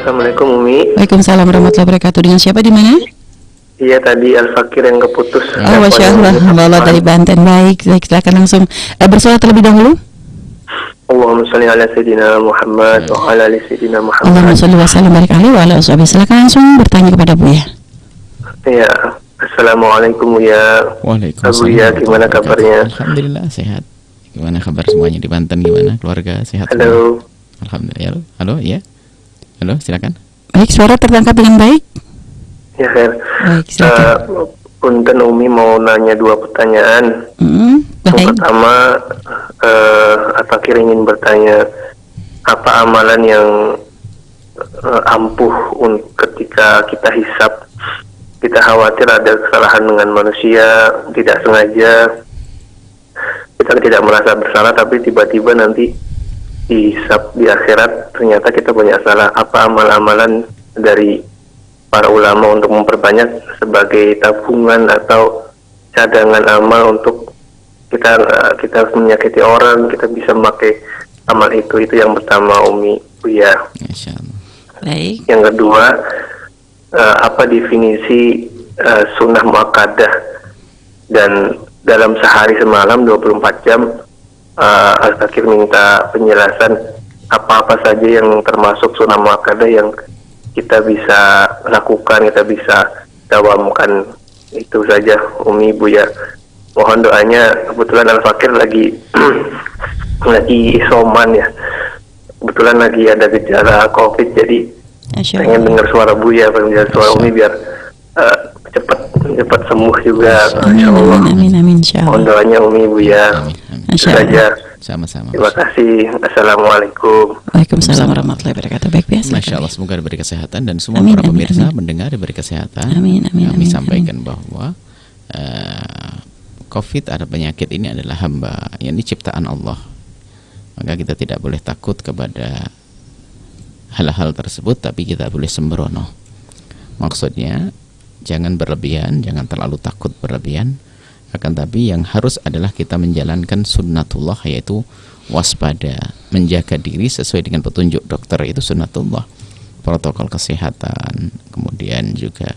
Assalamualaikum Umi. Waalaikumsalam warahmatullahi wabarakatuh. Dengan siapa di mana? Iya tadi Al-Fakir yang keputus. Oh, Masya Allah. Allah dari Banten. Baik, silakan langsung bersolat terlebih dahulu. Allahumma sholli ala Sayyidina Muhammad wa ala ali Sayyidina Muhammad. Allahumma sholli wa sallim barik alaihi wa ala ashabihi. Silakan langsung bertanya kepada Buya. Iya. Assalamualaikum ya. Waalaikumsalam. Buya, gimana kabarnya? Alhamdulillah sehat. Gimana kabar semuanya di Banten? Gimana keluarga sehat? Halo. Alhamdulillah. Halo, ya. Halo, silakan. Baik, suara tertangkap dengan baik. Ya, Khair. Baik, silakan. Punten Umi mau nanya 2 pertanyaan. Yang Baik. pertama, Al-Fakir ingin bertanya, apa amalan yang ampuh ketika kita hisab? Kita khawatir ada kesalahan dengan manusia, tidak sengaja. Kita tidak merasa bersalah, tapi tiba-tiba nanti dihisab di akhirat ternyata kita banyak salah. Apa amal-amalan dari para ulama untuk memperbanyak sebagai tabungan atau cadangan amal untuk kita menyakiti orang, kita bisa memakai amal itu yang pertama Umi Buya. Insyaallah. Baik. Yang kedua, apa definisi sunnah muakkadah, dan dalam sehari semalam 24 jam Al-Fakir minta penjelasan apa-apa saja yang termasuk sunnah muakkadah yang kita bisa lakukan, kita bisa dawamkan. Itu saja Umi Buya. Mohon doanya, kebetulan Al-Fakir lagi lagi isoman ya. Kebetulan lagi ada gejala COVID, jadi pengen dengar suara Buya, pengen dengar suara Umi biar cepat sembuh juga. Insyaallah. Amin, insyaallah. Mohon doanya Umi Buya. Itu saja. Sama-sama. Terima kasih. Assalamualaikum. Waalaikumsalam warahmatullahi wabarakatuh. Baik, biasa. Masya Allah, semoga diberi kesehatan dan semua Amin, para amin, pemirsa amin. mendengar diberi kesehatan. Amin, amin, Kami amin, sampaikan bahwa COVID atau penyakit ini adalah hamba, yang ciptaan Allah. Maka kita tidak boleh takut kepada hal-hal tersebut, tapi kita boleh sembrono. Maksudnya jangan berlebihan, jangan terlalu takut berlebihan. Akan tapi yang harus adalah kita menjalankan sunnatullah, yaitu waspada, menjaga diri sesuai dengan petunjuk dokter, itu sunnatullah, protokol kesehatan. Kemudian juga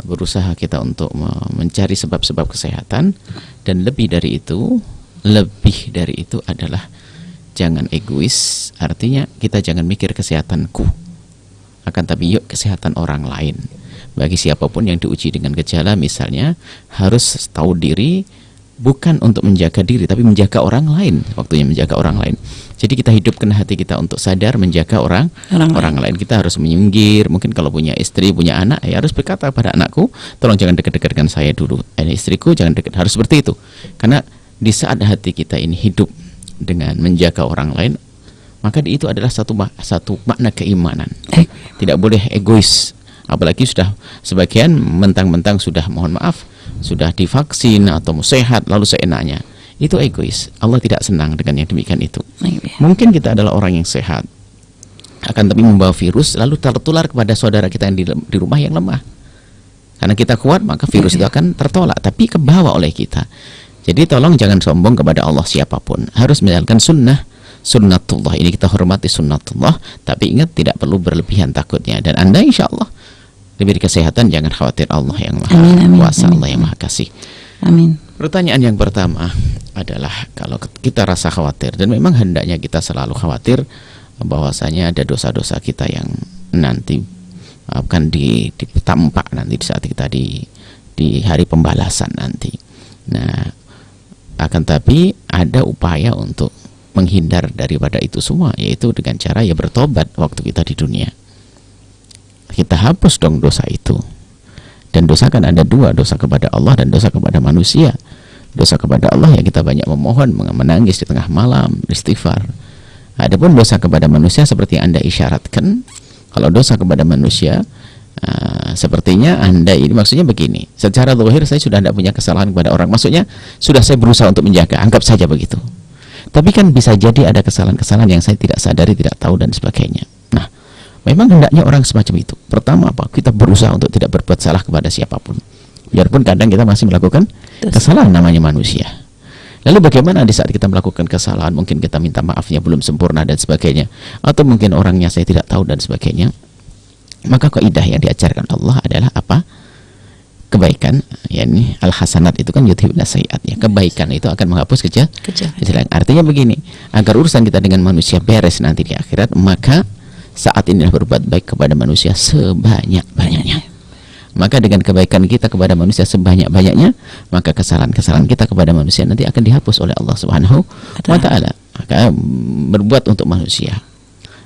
berusaha kita untuk mencari sebab-sebab kesehatan, dan lebih dari itu adalah jangan egois. Artinya kita jangan mikir kesehatanku, akan tapi yuk kesehatan orang lain. Bagi siapapun yang diuji dengan gejala misalnya, harus tahu diri, bukan untuk menjaga diri tapi menjaga orang lain. Waktunya menjaga orang lain. Jadi kita hidupkan hati kita untuk sadar menjaga orang lain. Kita harus menyinggir. Mungkin kalau punya istri, punya anak, ya harus berkata pada anakku, tolong jangan dekat-dekat dengan saya dulu. Istriku jangan dekat. Harus seperti itu. Karena di saat hati kita ini hidup dengan menjaga orang lain, maka itu adalah satu makna keimanan. Tidak boleh egois. Apalagi sudah sebagian mentang-mentang sudah, mohon maaf, sudah divaksin atau sehat lalu seenaknya. Itu egois. Allah tidak senang dengan yang demikian itu. Mungkin kita adalah orang yang sehat, akan tapi membawa virus lalu tertular kepada saudara kita yang di rumah yang lemah. Karena kita kuat, maka virus itu akan tertolak, tapi kebawa oleh kita. Jadi tolong jangan sombong kepada Allah siapapun. Harus menjalankan sunnatullah. Ini kita hormati sunnatullah, tapi ingat tidak perlu berlebihan takutnya. Dan Anda insya Allah diberi kesehatan, jangan khawatir. Allah yang maha kuasa, Allah yang maha kasih. Amin. Pertanyaan yang pertama adalah, kalau kita rasa khawatir, dan memang hendaknya kita selalu khawatir bahwasanya ada dosa-dosa kita yang nanti akan ditampak nanti di saat kita di hari pembalasan nanti. Nah, akan tapi ada upaya untuk menghindar daripada itu semua, yaitu dengan cara bertobat waktu kita di dunia. Kita hapus dong dosa itu. Dan dosa kan ada dua, dosa kepada Allah dan dosa kepada manusia. Dosa kepada Allah ya kita banyak memohon, menangis di tengah malam, istighfar. Adapun dosa kepada manusia seperti yang Anda isyaratkan, kalau dosa kepada manusia sepertinya Anda ini maksudnya begini, secara zahir saya sudah tidak punya kesalahan kepada orang, maksudnya sudah saya berusaha untuk menjaga, anggap saja begitu. Tapi kan bisa jadi ada kesalahan-kesalahan yang saya tidak sadari, tidak tahu dan sebagainya. Nah, memang hendaknya orang semacam itu. Pertama apa? Kita berusaha untuk tidak berbuat salah kepada siapapun. Biarpun kadang kita masih melakukan kesalahan, namanya manusia. Lalu bagaimana di saat kita melakukan kesalahan, mungkin kita minta maafnya belum sempurna dan sebagainya, atau mungkin orangnya saya tidak tahu dan sebagainya, maka kaidah yang diajarkan Allah adalah apa? Kebaikan, yakni al-hasanat itu kan yudhibna sayiat, ya. Kebaikan itu akan menghapus kejahatan. Artinya begini, agar urusan kita dengan manusia beres nanti di akhirat, maka saat inilah berbuat baik kepada manusia sebanyak-banyaknya. Maka dengan kebaikan kita kepada manusia sebanyak-banyaknya, maka kesalahan-kesalahan kita kepada manusia nanti akan dihapus oleh Allah Subhanahu wa ta'ala. Maka berbuat untuk manusia.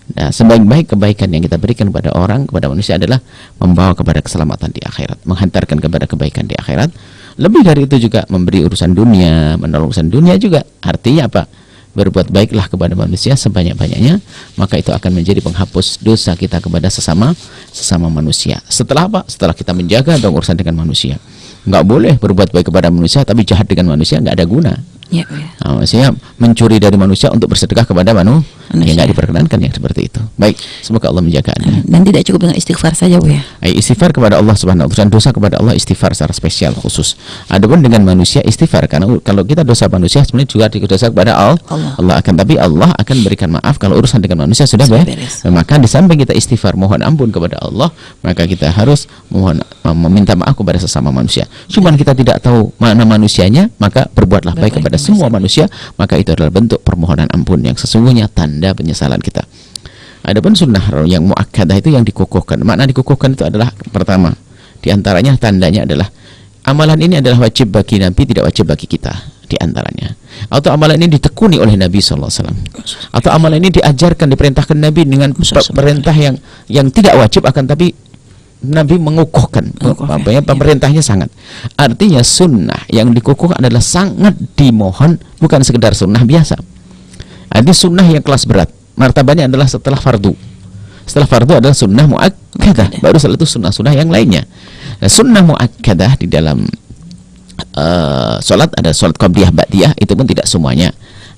Nah, sebaik-baik kebaikan yang kita berikan kepada orang, kepada manusia adalah membawa kepada keselamatan di akhirat, menghantarkan kepada kebaikan di akhirat. Lebih dari itu juga memberi urusan dunia, menolong urusan dunia juga. Artinya apa? Berbuat baiklah kepada manusia sebanyak-banyaknya, maka itu akan menjadi penghapus dosa kita kepada sesama manusia. Setelah apa? Setelah kita menjaga dong urusan dengan manusia. Nggak boleh berbuat baik kepada manusia tapi jahat dengan manusia, nggak ada guna. Ya. Nah, maksudnya mencuri dari manusia untuk bersedekah kepada manusia, ya nggak diperkenankan yang seperti itu. Baik, semoga Allah menjaga Anda. Dan tidak cukup dengan istighfar saja, Bu, ya. Istighfar kepada Allah Subhanahu wa ta'ala, dosa kepada Allah istighfar secara spesial khusus. Adapun dengan manusia istighfar, karena kalau kita dosa manusia sebenarnya juga dosa kepada Allah akan, tapi Allah akan berikan maaf kalau urusan dengan manusia sudah beres. Maka di samping kita istighfar mohon ampun kepada Allah, maka kita harus meminta maaf kepada sesama manusia. Cuman kita tidak tahu mana manusianya, maka berbuatlah baik kepada semua manusia, maka itu adalah bentuk permohonan ampun yang sesungguhnya tanda penyesalan kita. Adapun sunnah yang muakkadah itu yang dikukuhkan. Makna dikukuhkan itu adalah pertama, diantaranya tandanya adalah amalan ini adalah wajib bagi Nabi, tidak wajib bagi kita diantaranya. Atau amalan ini ditekuni oleh Nabi SAW. Atau amalan ini diajarkan, diperintahkan Nabi dengan perintah yang tidak wajib akan tapi Nabi mengukuhkan, pemerintahnya sangat. Artinya sunnah yang dikukuhkan adalah sangat dimohon, bukan sekedar sunnah biasa. Artinya sunnah yang kelas berat. Martabatnya adalah setelah fardu. Setelah fardu adalah sunnah muakkadah. Baru setelah itu sunnah-sunnah yang lainnya. Nah, sunnah muakkadah di dalam sholat ada sholat qabliyah ba'diyah, itu pun tidak semuanya.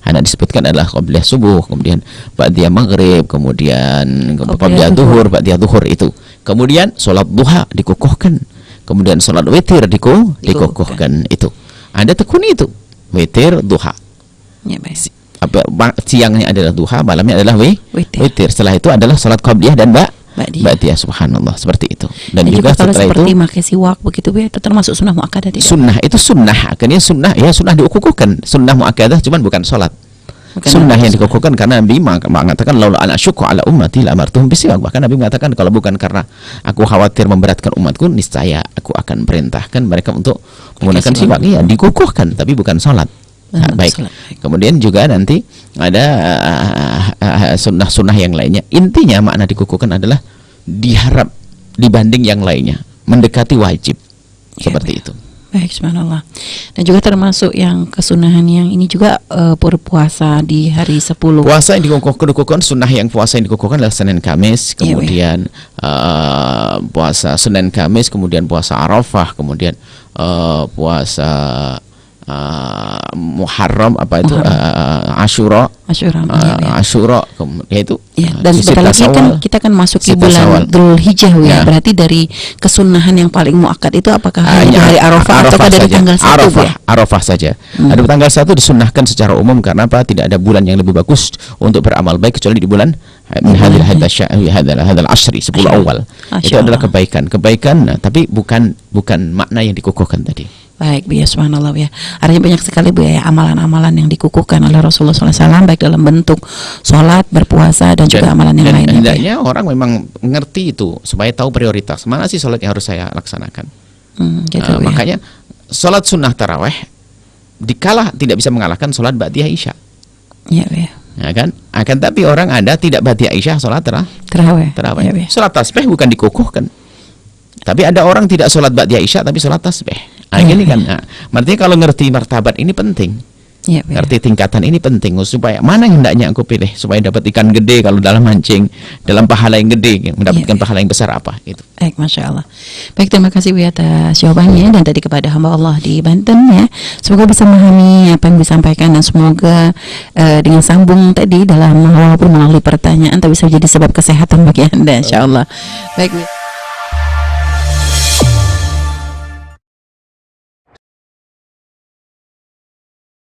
Hanya disebutkan adalah qabliyah subuh, kemudian ba'diyah maghrib, kemudian qabliyah duhur, ba'diyah duhur itu. Kemudian sholat duha dikukuhkan, kemudian sholat witir dikukuhkan itu. Ada tekuni itu, witir, duha. Ya, baik. Siangnya adalah duha, malamnya adalah witir. Setelah itu adalah sholat qabliyah dan ba'diyah, subhanallah, seperti itu. Dan juga kalau setelah seperti itu pakai siwak begitu, Bu, itu termasuk sunnah muakkadah tidak? Sunnah itu sunnah, akhirnya sunnah ya sunnah dikukuhkan. Sunnah muakkadah cuman bukan sholat. Sunnah yang dikukuhkan karena Nabi mengatakan laula an asyqa ala ummati la amartuhum bisiwak. Bahkan Nabi mengatakan kalau bukan karena aku khawatir memberatkan umatku, niscaya aku akan perintahkan mereka untuk menggunakan siwak. Iya, dikukuhkan tapi bukan sholat. Nah, baik. Kemudian juga nanti ada sunnah-sunnah yang lainnya. Intinya makna dikukuhkan adalah diharap dibanding yang lainnya, mendekati wajib. Seperti itu. Baik, subhanallah. Dan juga termasuk yang kesunahan yang ini juga berpuasa di hari 10. Puasa yang dikukuhkan, sunnah yang puasa yang dikukuhkan adalah Senin Kamis, kemudian puasa Senin Kamis, kemudian puasa Arafah, kemudian puasa Muharram, apa itu Asyura, yaitu dan sebentar lagi kan kita kan masuk di bulan Dzulhijjah, ya. Berarti dari kesunahan yang paling muakkad itu apakah hanya hari Arafah atau dari tanggal 1, ya? Arafah saja. Ada tanggal 1 disunnahkan secara umum karena apa? Tidak ada bulan yang lebih bagus untuk beramal baik kecuali di bulan hadal ashri 10 awal. Itu adalah kebaikan, tapi bukan makna yang dikukuhkan tadi. Baik, Bu, ya, subhanallah, ya. Artinya banyak sekali, Bu, ya, amalan-amalan yang dikukuhkan oleh Rasulullah SAW, baik dalam bentuk sholat, berpuasa, dan juga amalan yang lainnya. Hendaknya orang memang mengerti itu supaya tahu prioritas mana sih sholat yang harus saya laksanakan. Gitu, makanya sholat sunnah taraweh dikala tidak bisa mengalahkan sholat ba'diyah isya. Ya, ya. Ya kan? Akan tapi orang ada tidak ba'diyah isya sholat taraweh. Ya, ya. Sholat tasbih bukan dikukuhkan. Tapi ada orang tidak sholat ba'diyah isya tapi sholat tasbih. Gini kan, artinya kalau ngerti martabat ini penting, ngerti tingkatan ini penting supaya mana yang hendaknya aku pilih supaya dapat ikan gede kalau dalam mancing, dalam pahala yang gede, mendapatkan pahala yang besar apa itu. Baik, masya Allah. Baik, terima kasih, Bu, atas jawabannya dan tadi kepada hamba Allah di Banten, ya. Semoga bisa memahami apa yang disampaikan dan semoga dengan sambung tadi dalam walaupun melalui pertanyaan tapi bisa jadi sebab kesehatan bagi Anda, insya Allah. Baik, Bu.